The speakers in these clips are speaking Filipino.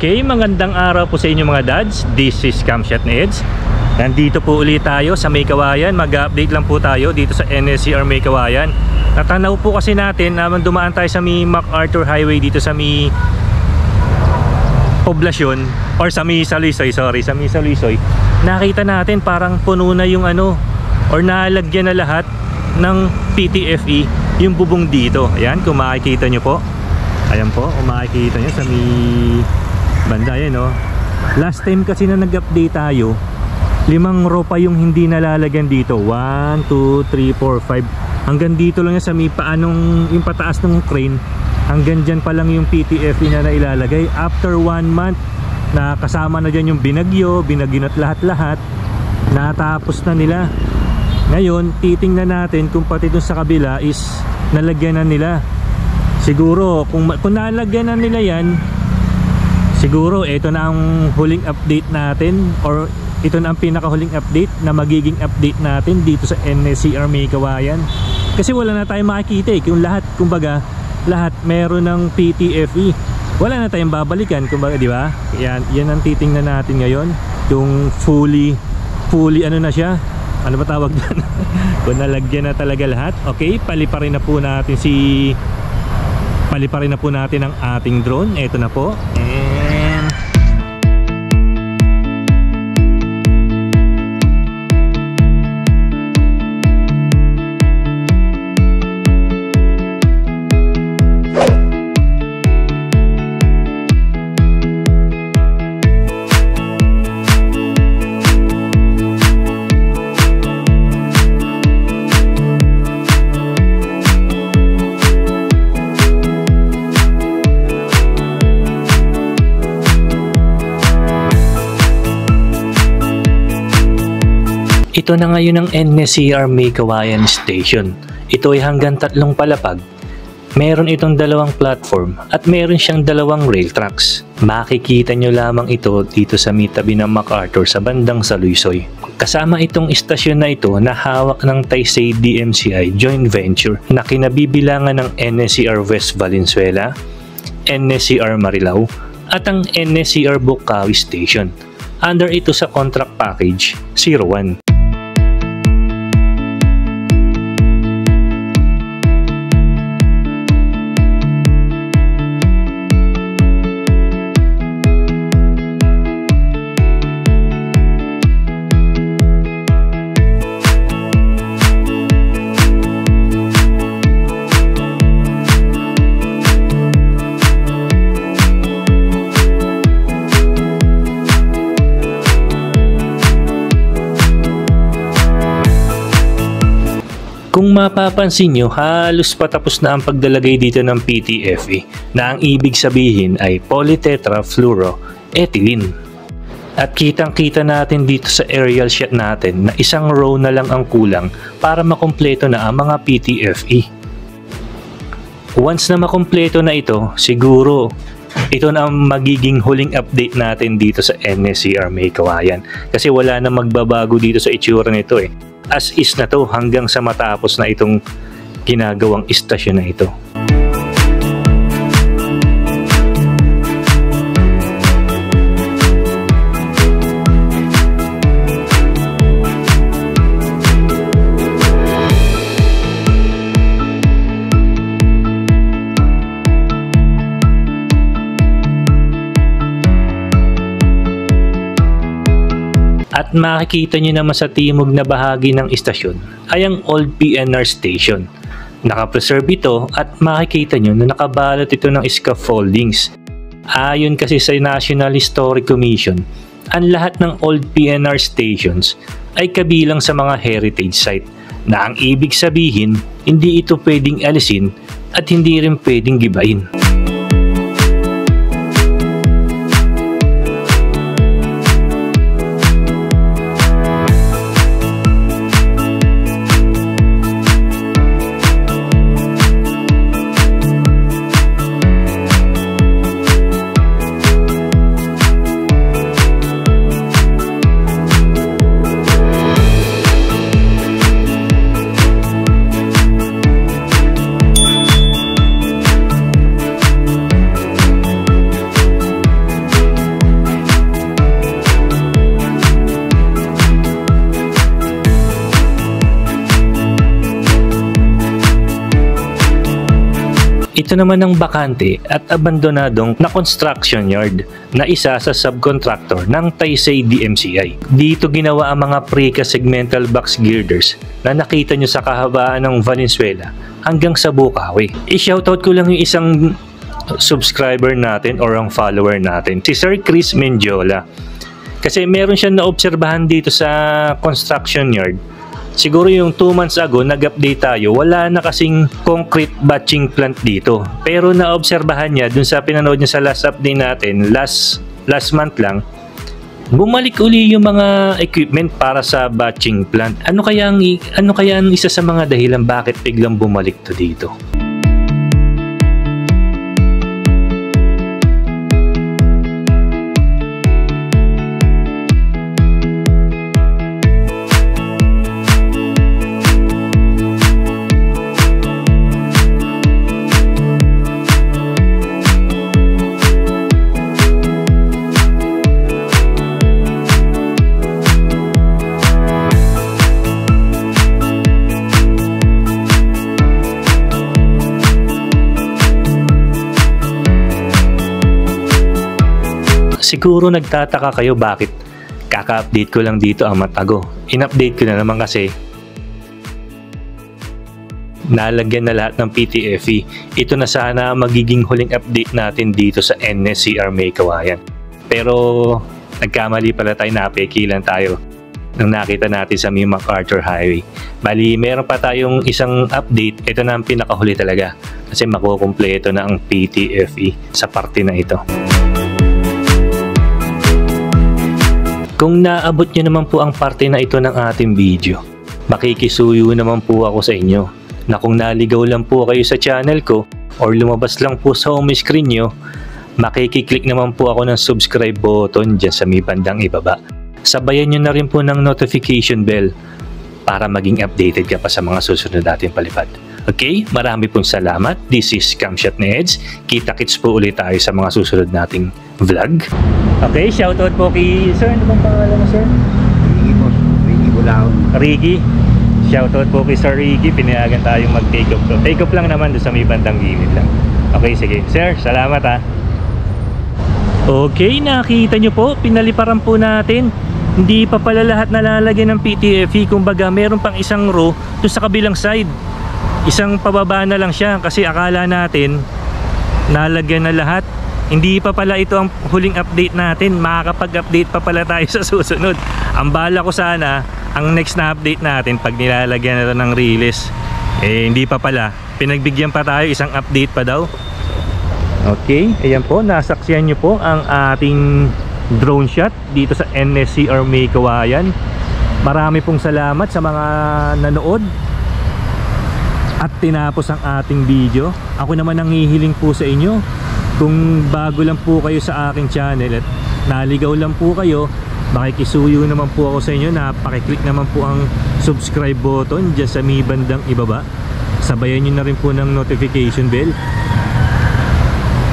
Okay, magandang araw po sa inyo mga dads. This is Camshot Neds. Nandito po ulit tayo sa May Kawayan. Mag-update lang po tayo dito sa NSCR May Kawayan. Natanaw po kasi natin na dumaan tayo sa may MacArthur Highway dito sa may poblasyon or sa may Saluisoy, sorry, sa may Saluisoy. Nakita natin parang puno na yung or nalagyan na lahat ng PTFE yung bubong dito. Ayan, kung makikita nyo po. Ayan po, kung makikita nyo sa may banda yan, no? Last time kasi na nag-update tayo, 5 row pa yung hindi nalalagyan dito. 1, 2, 3, 4, 5. Hanggang dito lang yan sa may paanong yung pataas ng crane. Hanggang dyan pa lang yung PTFE na nailalagay. After 1 month, nakasama na dyan yung binagyo at lahat-lahat. Natapos na nila. Ngayon, titingnan natin kung pati dun sa kabila is nalagyan na nila. Siguro, kung nalagyan na nila yan, siguro ito na ang huling update natin, or ito na ang pinakahuling update na magiging update natin dito sa NSCR May Kawayan. Kasi wala na tayong makikita kung lahat, kumbaga, lahat meron ng PTFE. Wala na tayong babalikan, kumbaga, di ba? Yan ang titingnan natin ngayon. Yung fully ano na siya? Ano ba tawag doon? Kung nalagyan na talaga lahat. Okay, paliparin na po natin ang ating drone. Ito na po. Ito na ngayon ang NSCR May Kawayan Station. Ito ay hanggang 3 palapag. Meron itong 2 platform at meron siyang 2 rail tracks. Makikita nyo lamang ito dito sa may tabi ng MacArthur sa bandang Saluisoy. Kasama itong istasyon na ito na hawak ng Taisei DMCI joint venture na kinabibilangan ng NSCR West Valenzuela, NSCR Marilao at ang NSCR Bukawi Station. Under ito sa contract package 01. Kung mapapansin nyo, halos patapos na ang paglalagay dito ng PTFE na ang ibig sabihin ay polytetrafluoroethylene. At kitang-kita natin dito sa aerial shot natin na 1 row na lang ang kulang para makumpleto na ang mga PTFE. Once na makumpleto na ito, siguro ito na ang magiging huling update natin dito sa NSCR May Kawayan. Kasi wala na magbabago dito sa itsura nito As is na to hanggang sa matapos na itong ginagawang istasyon na ito. At makikita nyo naman sa timog na bahagi ng istasyon ay ang old PNR station. Nakapreserve ito at makikita nyo na nakabalot ito ng scaffoldings. Ayon kasi sa National Historic Commission, ang lahat ng old PNR stations ay kabilang sa mga heritage site na ang ibig sabihin hindi ito pwedeng alisin at hindi rin pwedeng gibain. Ito naman ang bakante at abandonadong na construction yard na isa sa subcontractor ng Taisei DMCI. Dito ginawa ang mga precast segmental box girders na nakita nyo sa kahabaan ng Valenzuela hanggang sa Bukawi. I-shoutout ko lang yung isang subscriber natin or ang follower natin, si Sir Chris Mendiola. Kasi meron siya naobserbahan dito sa construction yard. Siguro yung 2 months ago, nag-update tayo, wala na kasing concrete batching plant dito. Pero naobserbahan niya, dun sa pinanood niya sa last update natin, last month lang, bumalik uli yung mga equipment para sa batching plant. Ano kaya ang isa sa mga dahilan bakit biglang bumalik to dito? Siguro nagtataka kayo bakit kaka-update ko lang dito ang matago. In-update ko na naman kasi nalagyan na lahat ng PTFE. Ito na sana magiging huling update natin dito sa NSCR May Kawayan. Pero nagkamali pala tayo, napekilan tayo nang nakita natin sa May MacArthur Highway. Bali, meron pa tayong isang update. Ito na ang pinakahuli talaga kasi makukumpleto na ang PTFE sa parte na ito. Kung naabot nyo naman po ang parte na ito ng ating video, makikisuyo naman po ako sa inyo na kung naligaw lang po kayo sa channel ko or lumabas lang po sa home screen nyo, makikiclick naman po ako ng subscribe button dyan sa may bandang ibaba. Sabayan nyo na rin po ng notification bell para maging updated ka pa sa mga susunod natin palipad. Okay, marami pong salamat. This is Camshot Neds. Kita-kits po ulit tayo sa mga susunod nating vlog. Okay, shoutout po kay Sir. Ano bang pangalan mo, Sir? Ricky po. Ricky Bulaon. Ricky. Shoutout po kay Sir Ricky. Pinayagan tayong mag-take off to. Take off lang naman doon sa may bandang gilid lang. Okay, sige. Sir, salamat ha. Okay, nakita nyo po. Pinaliparan po natin. Hindi pa pala lahat nalalagyan ng PTFE. Kumbaga, meron pang isang row doon sa kabilang side. Isang pababa na lang siya kasi akala natin nalagyan na lahat. Hindi pa pala ito ang huling update natin. Makakapag-update pa pala tayo sa susunod. Ang bala ko sana, ang next na update natin pag nilalagyan na ito ng release, hindi pa pala. Pinagbigyan pa tayo, isang update pa daw. Okay, ayan po, nasaksiyan nyo po ang ating drone shot dito sa NSCR May Kawayan. Marami pong salamat sa mga nanood at tinapos ang ating video. Ako naman nanghihiling po sa inyo, kung bago lang po kayo sa aking channel at naligaw lang po kayo, makikisuyo naman po ako sa inyo na pakiclick naman po ang subscribe button dyan sa may bandang ibaba. Sabayan nyo na rin po ng notification bell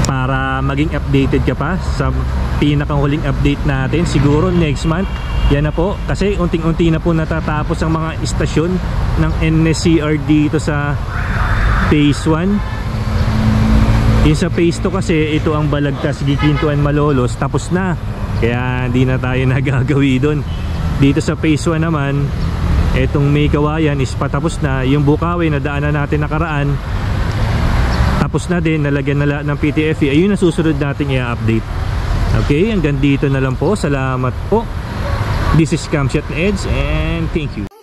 para maging updated ka pa sa pinakahuling update natin. Siguro next month, yan na po, kasi unting-unti na po natatapos ang mga istasyon ng NSCR dito sa Phase 1. Yung sa Phase 2 kasi, ito ang Balagtas, Gikintuan, Malolos, tapos na. Kaya hindi na tayo nagagawi doon. Dito sa Phase 1 naman, etong May Kawayan is patapos na. Yung Bukawi na daanan natin nakaraan, tapos na din, nalagyan na lahat ng PTFE. Ayun na susunod natin i-update. Okay, hanggang dito na lang po. Salamat po. This is Camshot Neds and thank you.